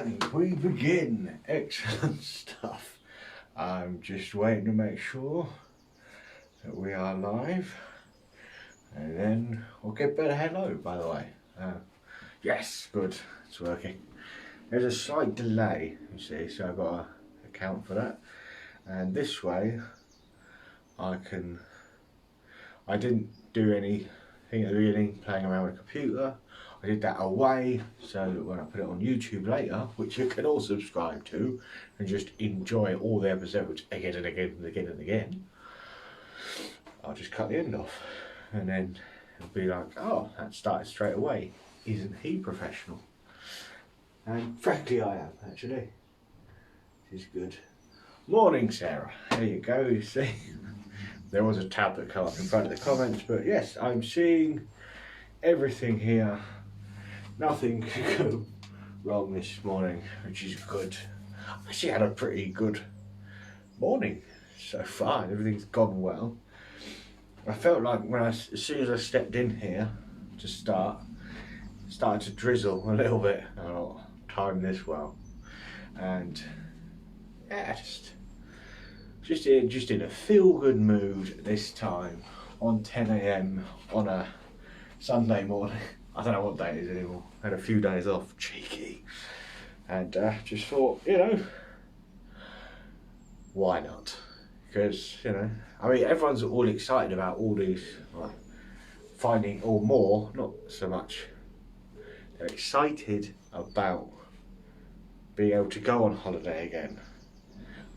And we begin. Excellent stuff. I'm just waiting to make sure that we are live. And then we'll get better. Hello, by the way. Yes, good. It's working. There's a slight delay, you see, so I've got to account for that. And this way, I didn't do anything at the beginning, playing around with a computer. I did that away, so that when I put it on YouTube later, which you can all subscribe to, and just enjoy all the episodes again and again and again and again, I'll just cut the end off. And then it'll be like, oh, that started straight away. Isn't he professional? And frankly, I am, actually. Which is good. Morning, Sarah. There you go, you see. There was a tab that came up in front of the comments, but yes, I'm seeing everything here. Nothing could go wrong this morning, which is good. I actually had a pretty good morning so far. Everything's gone well. I felt like as soon as I stepped in here to start, it started to drizzle a little bit. I don't time this well, and yeah, just in a feel-good mood this time on 10 AM on a Sunday morning. I don't know what day it is anymore. I had a few days off, cheeky, and just thought, why not? Because I mean, everyone's all excited about all these finding or more. Not so much. They're excited about being able to go on holiday again.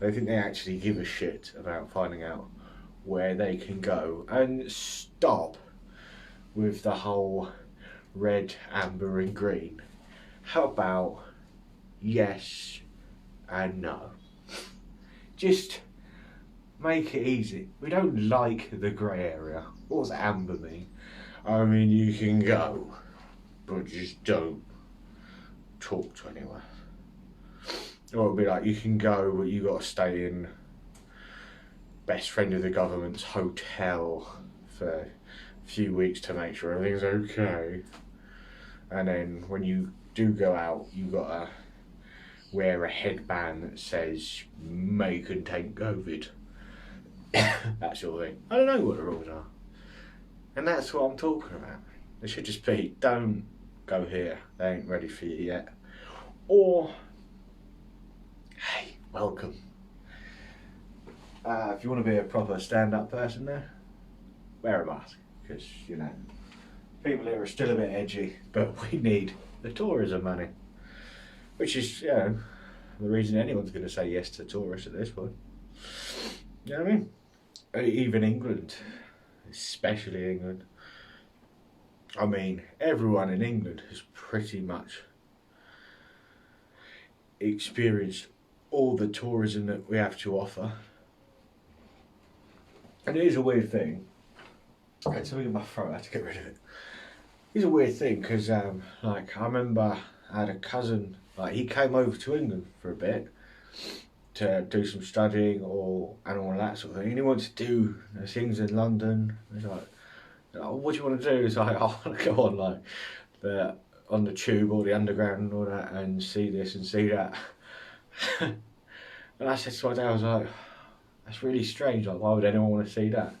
I think they actually give a shit about finding out where they can go and stop with the whole red, amber and green. How about yes and no? Just make it easy. We don't like the grey area. What does amber mean? I mean, you can go, but just don't talk to anyone. Or it'll be like, you can go, but you got to stay in best friend of the government's hotel for a few weeks to make sure everything's okay. And then when you do go out, you got to wear a headband that says may contain COVID. That sort of thing. I don't know what the rules are. And that's what I'm talking about. It should just be, don't go here, they ain't ready for you yet. Or, hey, welcome. If you want to be a proper stand-up person there, wear a mask, because, people here are still a bit edgy, but we need the tourism money. Which is, the reason anyone's going to say yes to tourists at this point. You know what I mean? Even England, especially England. I mean, everyone in England has pretty much experienced all the tourism that we have to offer. And it is a weird thing. I had something in my throat, I had to get rid of it. It's a weird thing because, I remember I had a cousin, he came over to England for a bit to do some studying and all that sort of thing. And he wanted to do things in London. He's like, oh, what do you want to do? He's like, I want to go on on the tube or the underground and all that and see this and see that. And I said to my dad, I was like, that's really strange. Like, why would anyone want to see that?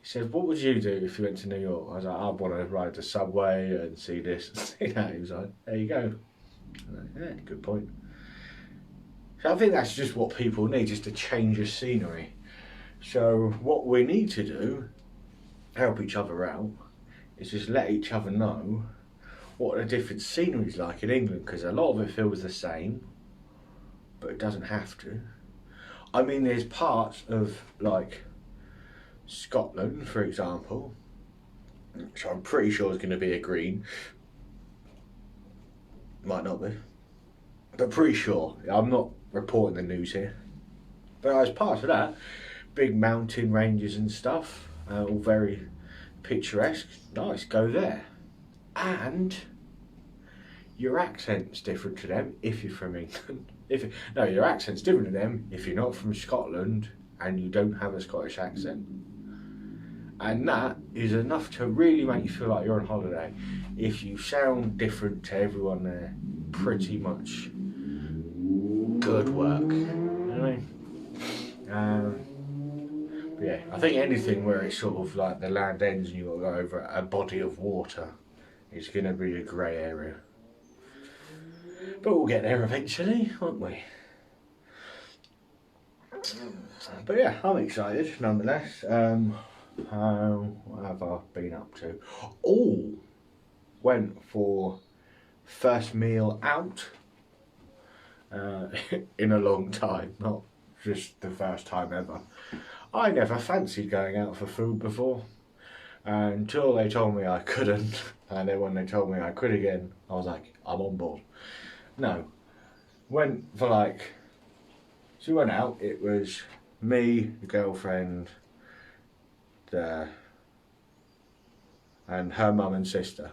He said, what would you do if you went to New York? I was like, I'd want to ride the subway and see this and see that. He was like, there you go. I was like, yeah, good point. So I think that's just what people need, just a change of scenery. So what we need to do, help each other out, is just let each other know what the different scenery's like in England, because a lot of it feels the same, but it doesn't have to. I mean, there's parts of, Scotland, for example, which I'm pretty sure is going to be a green. Might not be. But pretty sure. I'm not reporting the news here. But as part of that, big mountain ranges and stuff, all very picturesque. Nice, go there. And your accent's different to them if you're from England. Your accent's different to them if you're not from Scotland and you don't have a Scottish accent. And that is enough to really make you feel like you're on holiday. If you sound different to everyone there, pretty much good work. You know what I mean? But yeah, I think anything where it's sort of like the land ends and you've got to go over a body of water is going to be a grey area. But we'll get there eventually, won't we? But yeah, I'm excited nonetheless. What have I been up to? Oh, went for first meal out in a long time, not just the first time ever. I never fancied going out for food before until they told me I couldn't, and then when they told me I could again, I was like, I'm on board. No, went for like, so we went out, it was me, the girlfriend, and her mum and sister.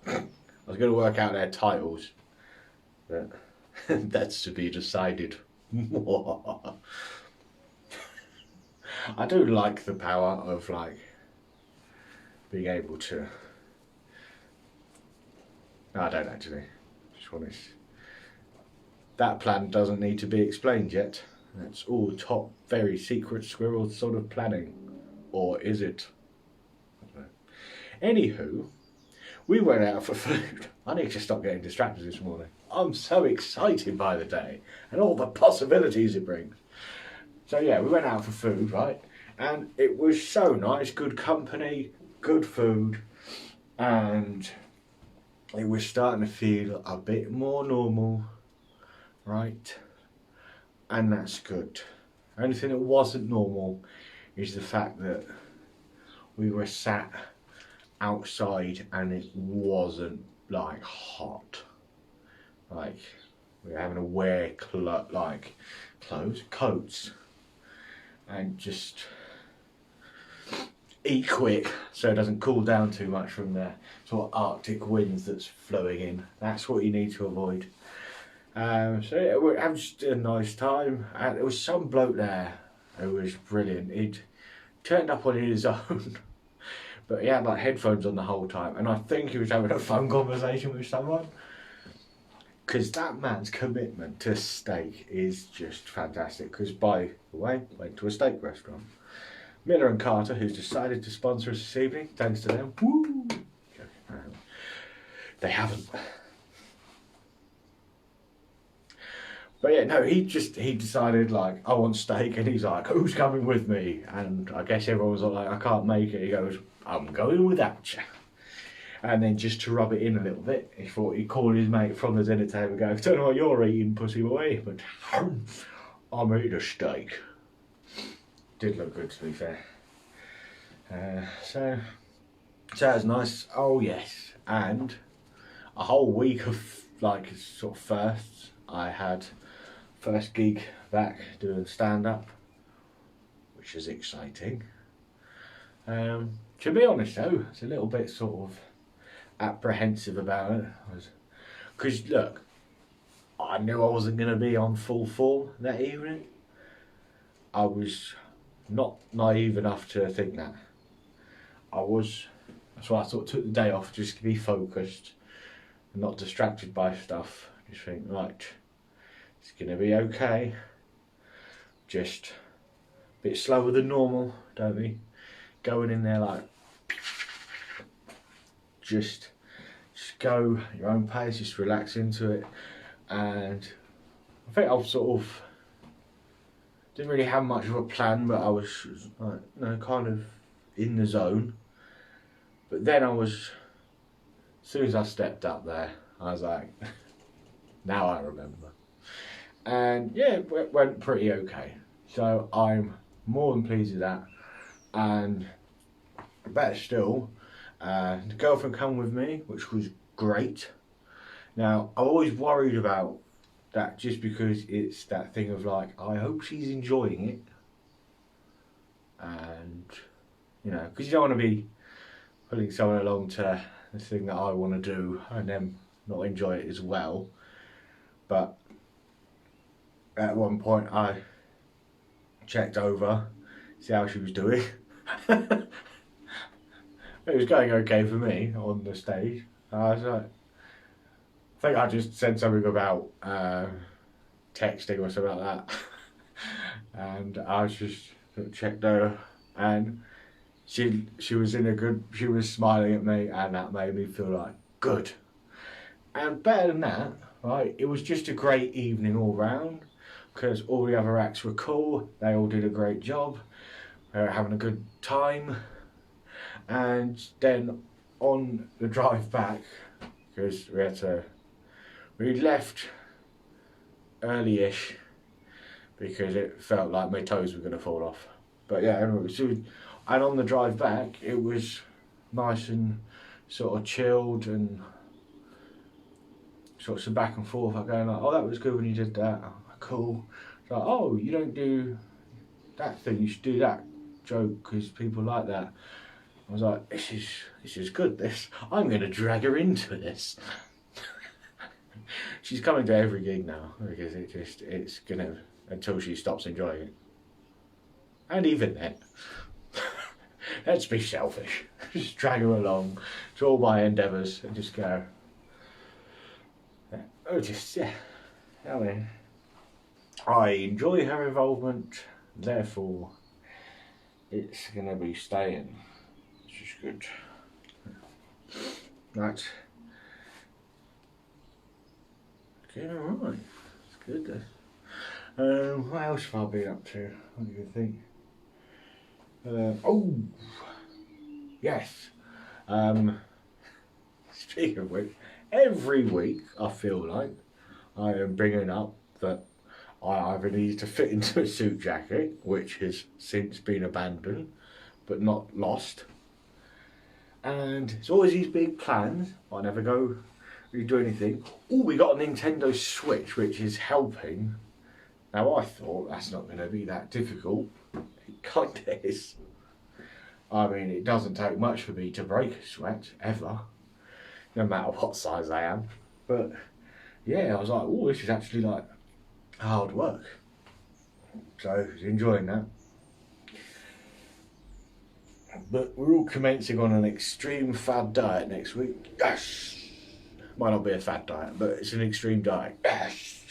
I was going to work out their titles, but that's to be decided. I do like the power of like being able to. No, I don't actually. Just want to. That plan doesn't need to be explained yet. That's all top, very secret squirrel sort of planning, or is it? I don't know. Anywho, we went out for food. I need to stop getting distracted this morning. I'm so excited by the day and all the possibilities it brings. So yeah, we went out for food, right? And it was so nice, good company, good food, and it was starting to feel a bit more normal, right? And that's good. The only thing that wasn't normal is the fact that we were sat outside and it wasn't like hot. Like we were having to wear coats, and just eat quick so it doesn't cool down too much from the sort of Arctic winds that's flowing in. That's what you need to avoid. So yeah, we had just a nice time, and there was some bloke there who was brilliant. He'd turned up on his own, but he had like headphones on the whole time, and I think he was having a phone conversation with someone. Because that man's commitment to steak is just fantastic. Because by the way, went to a steak restaurant. Miller and Carter, who's decided to sponsor us this evening, thanks to them. Woo! They haven't. But yeah, no, he decided like, I want steak, and he's like, who's coming with me? And I guess everyone was like, I can't make it. He goes, I'm going without you. And then just to rub it in a little bit, he thought he'd call his mate from the dinner table and go, don't know what you're eating, pussy boy, but I'm eating a steak. Did look good, to be fair. So that was nice. Oh yes, and a whole week of like sort of firsts. I had first gig back doing stand-up, which is exciting. To be honest though, it's a little bit sort of apprehensive about it, because look, I knew I wasn't going to be on full form that evening. I was not naive enough to think that. That's why I sort of took the day off, just to be focused and not distracted by stuff. Just think, right, it's going to be okay. Just a bit slower than normal, don't we? Going in there like, just go at your own pace, just relax into it. And I think I've sort of didn't really have much of a plan, but I was like, kind of in the zone. But then as soon as I stepped up there, I was like, now I remember. And yeah, it went pretty okay. So I'm more than pleased with that. And better still, the girlfriend came with me, which was great. Now, I always worried about that, just because it's that thing of like, I hope she's enjoying it. And, you know, because you don't want to be pulling someone along to the thing that I want to do and then not enjoy it as well. But at one point I checked over, see how she was doing. It was going okay for me on the stage. I was like, I think I just said something about texting or something like that. And I was just checked her, and she was she was smiling at me, and that made me feel like good. And better than that, right, it was just a great evening all round, because all the other acts were cool, they all did a great job, they were having a good time. And then on the drive back, because we left early-ish, because it felt like my toes were going to fall off. But yeah, anyway, and on the drive back, it was nice and sort of chilled, and sort of some back and forth, like going like, oh, that was good when you did that, cool. It's like, oh, you don't do that thing, you should do that joke, because people like that. I was like, this is good, this. I'm going to drag her into this. She's coming to every gig now, because it's going to, until she stops enjoying it. And even then, let's be selfish. Just drag her along to all my endeavours and just go, oh, just, yeah. I mean, I enjoy her involvement, therefore it's going to be staying, which is good. Right. Okay, alright. It's good. What else have I been up to? What do you think? Oh, yes. Speaking of which, every week I feel like I am bringing up that I either need to fit into a suit jacket, which has since been abandoned, but not lost. And it's always these big plans. I never go really do anything. Oh, we got a Nintendo Switch, which is helping. Now I thought that's not going to be that difficult. It kind of is. I mean, it doesn't take much for me to break a sweat, ever. No matter what size I am. But yeah, I was like, oh, this is actually like hard work. So I was enjoying that. But we're all commencing on an extreme fad diet next week. Yes! Might not be a fad diet, but it's an extreme diet. Yes!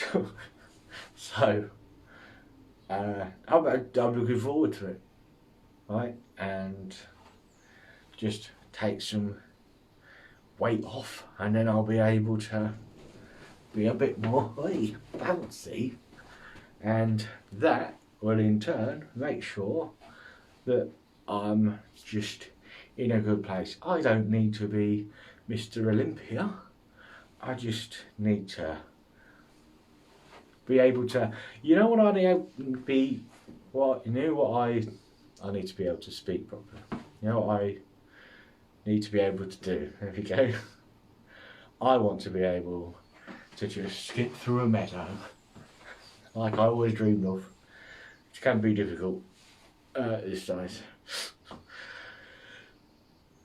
So, I'm looking forward to it. Right? And just take some weight off, and then I'll be able to be a bit more bouncy, and that will in turn make sure that I'm just in a good place. I don't need to be Mr. Olympia. I just need to be able to, you know what I need to be, I need to be able to speak properly. You know what I need to be able to do? There we go. I want to be able to just skip through a meadow like I always dreamed of, which can be difficult this size.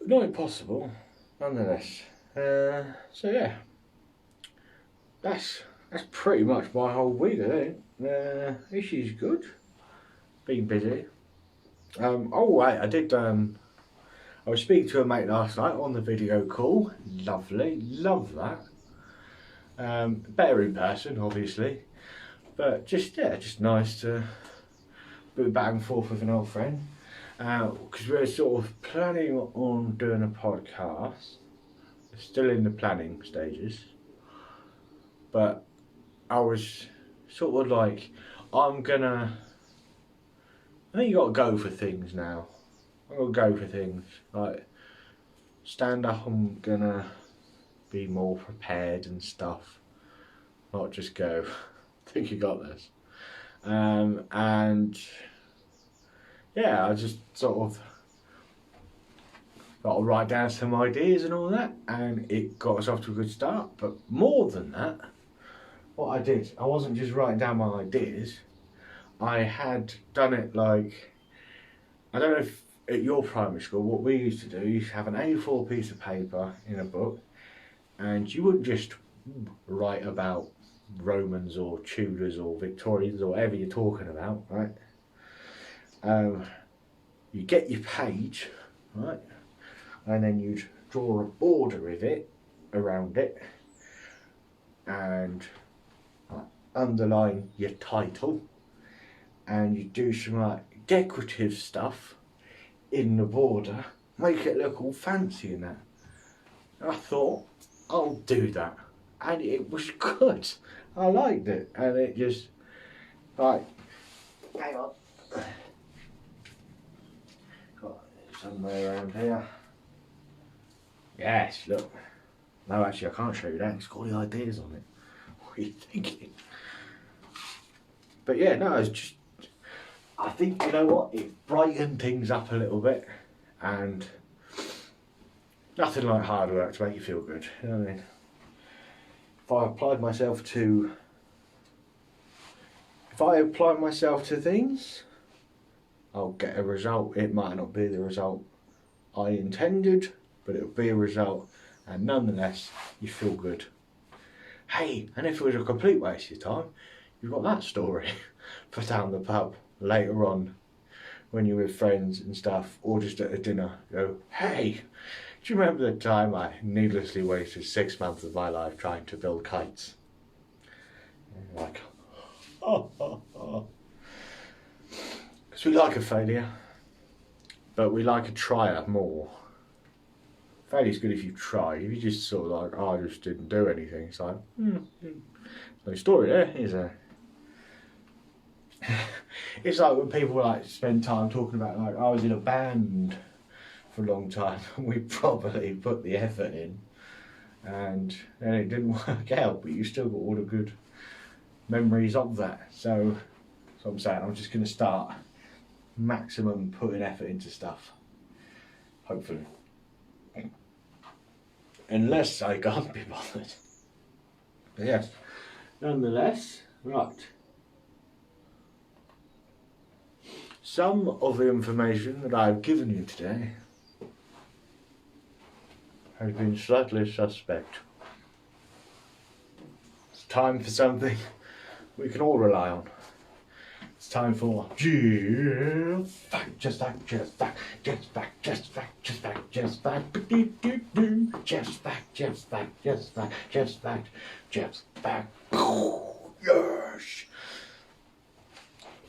Not impossible, nonetheless. So yeah, that's pretty much my whole week, I think. This is good. Been busy. Oh wait, I did. I was speaking to a mate last night on the video call. Lovely, love that. Better in person, obviously, but just nice to be back and forth with an old friend. Because we're sort of planning on doing a podcast. It's still in the planning stages, but I was sort of like, I think you got to go for things now. I'm gonna go for things like stand up. I'm gonna be more prepared and stuff, not just go, I think you got this. And yeah, I just sort of got to write down some ideas and all that, and it got us off to a good start. But more than that, what I did, I wasn't just writing down my ideas. I had done it like, I don't know if at your primary school, what we used to do, you used to have an A4 piece of paper in a book, and you wouldn't just write about Romans or Tudors or Victorians or whatever you're talking about, right? You get your page, right, and then you'd draw a border with it around it, and underline your title and you do some like decorative stuff in the border, make it look all fancy and that. And I thought, I'll do that. And it was good. I liked it. And it just, like, hang on. Got it somewhere around here. Yes, look. No, actually, I can't show you that. It's got all the ideas on it. What are you thinking? But yeah, no, it's just, I think, you know what? It brightened things up a little bit. And nothing like hard work to make you feel good. You know what I mean? If I apply myself to things, I'll get a result. It might not be the result I intended, but it'll be a result, and nonetheless, you feel good. Hey, and if it was a complete waste of time, you've got that story for down the pub later on when you're with friends and stuff, or just at a dinner. You go, hey, do you remember the time I needlessly wasted 6 months of my life trying to build kites? And you're like, oh. Because we like a failure, but we like a trier more. Failure's good if you try. If you just sort of like, oh, I just didn't do anything, it's like, no story there, is there? It's like when people like spend time talking about like, I was in a band for a long time and we probably put the effort in and then it didn't work out, but you still got all the good memories of that. So that's what I'm saying. I'm just going to start maximum putting effort into stuff, hopefully, unless I can't be bothered. But yes, nonetheless, right, some of the information that I've given you today has been slightly suspect. It's time for something we can all rely on. It's time for Geoff fact, just fact, just fact, just fact, just fact, just fact, just fact, just fact, just fact, just fact, just fact, just fact. Yes.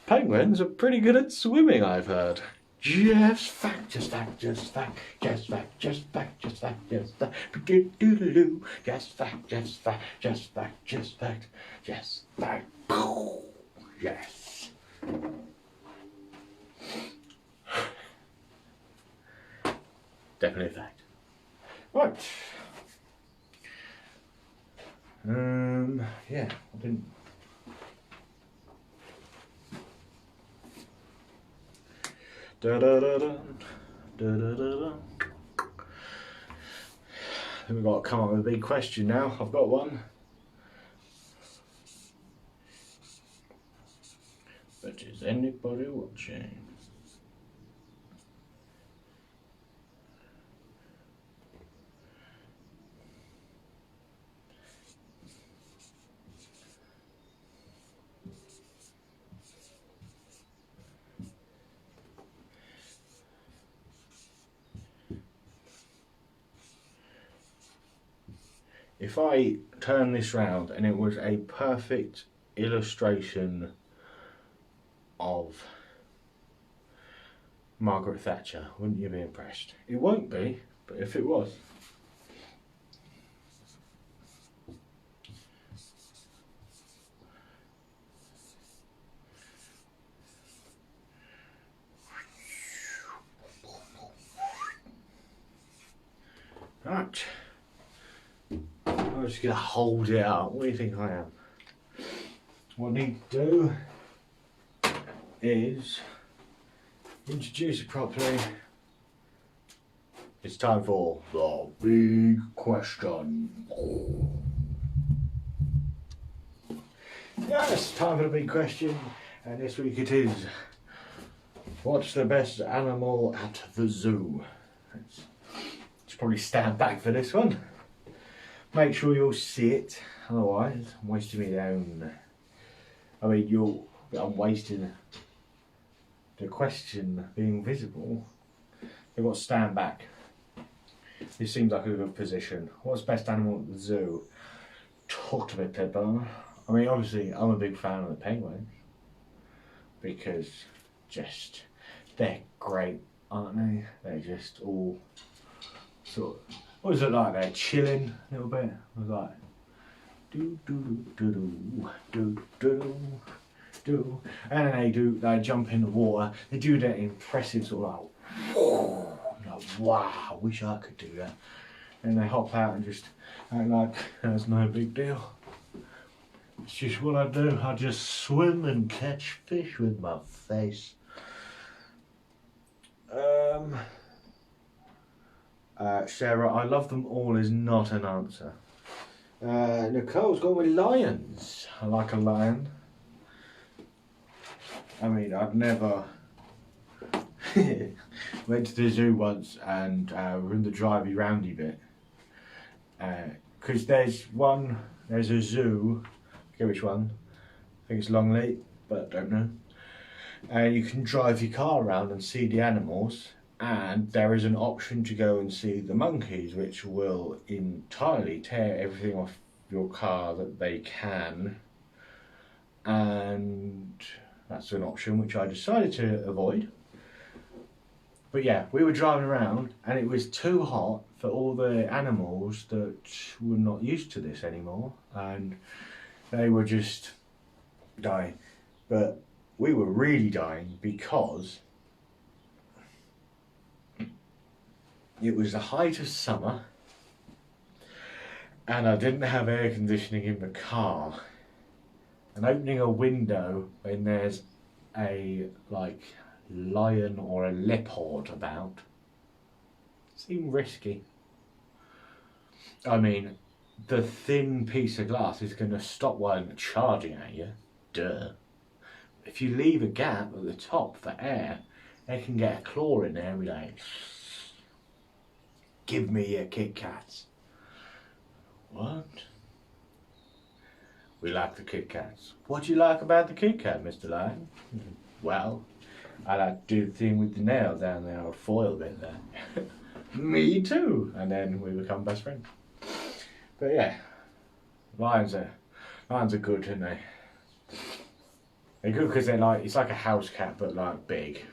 Penguins are pretty good at swimming, I've heard. Geoff's fact, just fact, just fact, just fact, just fact, just fact, just fact, just fact, just fact, just fact, just fact, just fact. Yes. Definitely a fact. Right. Yeah, I didn't. Da da da da da da da. Then we've got to come up with a big question now. I've got one. But is anybody watching? If I turn this round and it was a perfect illustration of Margaret Thatcher, wouldn't you be impressed? It won't be, but if it was. Right. I'm just going to hold it up. What do you think I am? What I need to do is introduce it properly. It's time for the big question. Yes, time for the big question. And this week it is, what's the best animal at the zoo? Let's probably stand back for this one. Make sure you'll see it, otherwise I'm wasting me down. I mean, I'm wasting the question being visible. You've got to stand back. This seems like a good position. What's best animal at the zoo? Talk to me, people. I mean, obviously, I'm a big fan of the penguins because just they're great, aren't they? They're just all sort of, what is it like? They're chilling a little bit. It was like do do do do do do do, and then they jump in the water. They do that impressive sort of like wow, I wish I could do that. And they hop out and just act like that's no big deal. It's just what I do. I just swim and catch fish with my face. Sarah, I love them all is not an answer. Nicole's gone with lions. I like a lion. I mean, I've never went to the zoo once and we're in the drivey roundy bit. Because there's a zoo, I forget which one, I think it's Longleat, but don't know. You can drive your car around and see the animals, and there is an option to go and see the monkeys, which will entirely tear everything off your car that they can, and that's an option which I decided to avoid. But yeah, we were driving around and it was too hot for all the animals that were not used to this anymore, and they were just dying. But we were really dying because it was the height of summer and I didn't have air conditioning in the car. And opening a window when there's a lion or a leopard about seemed risky. I mean, the thin piece of glass is going to stop one charging at you, duh. If you leave a gap at the top for air, they can get a claw in there and be like, give me your Kit Kats. What? We like the Kit Kats. What do you like about the Kit Kat, Mr. Lion? Well, I like to do the thing with the nail down there, or foil bit there. Me too. And then we become best friends. But yeah, lions are good, aren't they? They're good because they're it's like a house cat, but like big.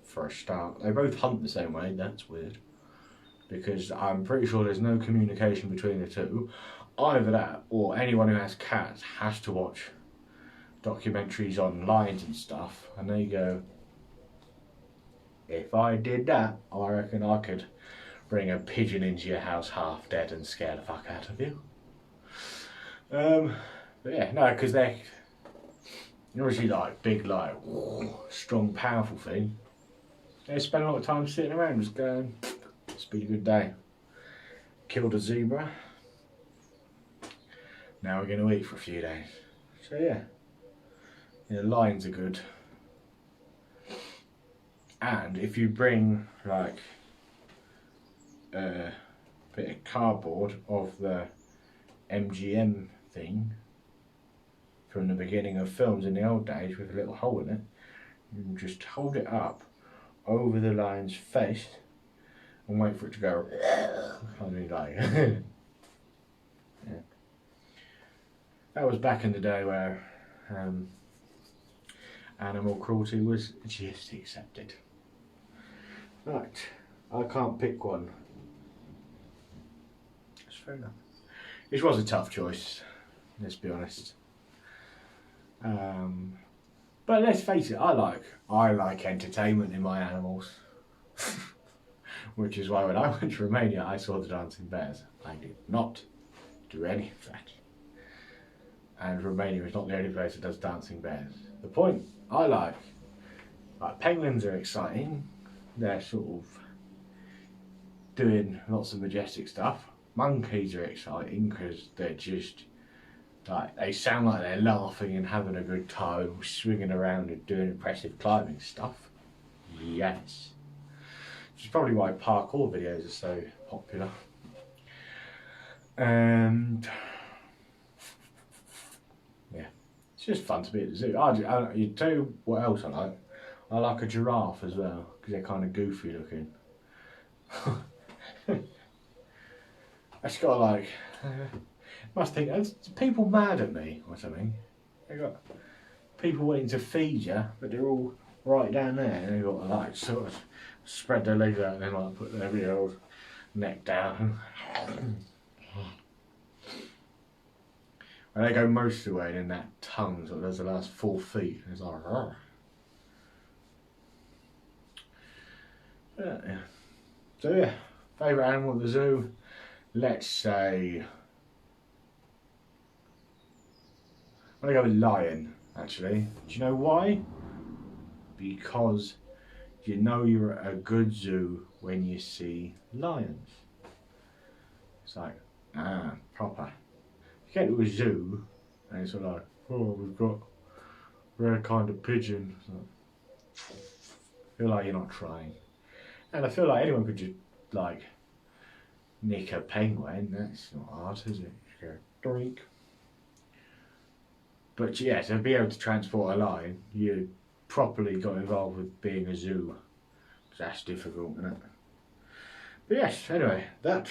For a start, they both hunt the same way. That's weird, because I'm pretty sure there's no communication between the two. Either that, or anyone who has cats has to watch documentaries on lions and stuff, and they go, if I did that, I reckon I could bring a pigeon into your house half dead and scare the fuck out of you. But yeah, no, because they're obviously big, strong, powerful thing. They spend a lot of time sitting around just going, it's been a good day. Killed a zebra. Now we're going to eat for a few days. So yeah, lions are good. And if you bring a bit of cardboard of the MGM thing from the beginning of films in the old days with a little hole in it, you can just hold it up over the lion's face and wait for it to go. I mean, yeah. That was back in the day where animal cruelty was just accepted. Right, I can't pick one. That's fair enough. This was a tough choice, let's be honest. But let's face it, I like entertainment in my animals. Which is why when I went to Romania I saw the dancing bears. I did not do any of that. And Romania is not the only place that does dancing bears. The point I like penguins are exciting. They're sort of doing lots of majestic stuff. Monkeys are exciting because they're just they sound like they're laughing and having a good time, swinging around and doing impressive climbing stuff. Yes. Which is probably why parkour videos are so popular. And yeah, it's just fun to be at the zoo. You tell you what else I like. I like a giraffe as well because they're kind of goofy looking. It's got Must think, are people mad at me or something? They got people wanting to feed you, but they're all right down there, and they've got to like sort of spread their legs out and then like put their real old neck down. And they go most of the way, and then that tongue sort of does the last 4 feet, and it's like, "Argh." Yeah. So yeah, favourite animal at the zoo, let's say, I'm going to go with lion, actually. Do you know why? Because you know you're at a good zoo when you see lions. It's like, proper. You get to a zoo and it's sort of like, oh, we've got rare kind of pigeon. So, I feel like you're not trying. And I feel like anyone could just, like, nick a penguin. That's not hard, is it? Just go, doink. But yeah, to be able to transport a lion, you properly got involved with being a zoo. That's difficult, isn't it? But yes, anyway, that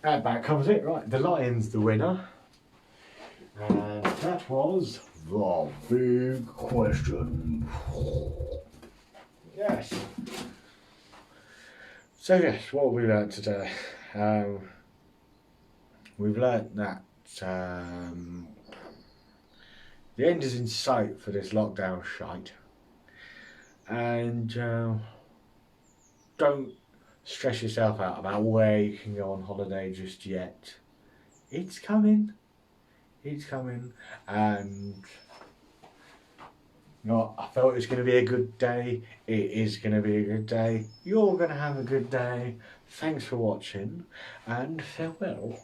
back covers it. Right, the lion's the winner. And that was the big question. Yes. So yes, what have we learnt today? We've learnt that the end is in sight for this lockdown shite. And don't stress yourself out about where you can go on holiday just yet. It's coming. It's coming. And you know what? I felt it was going to be a good day. It is going to be a good day. You're going to have a good day. Thanks for watching and farewell.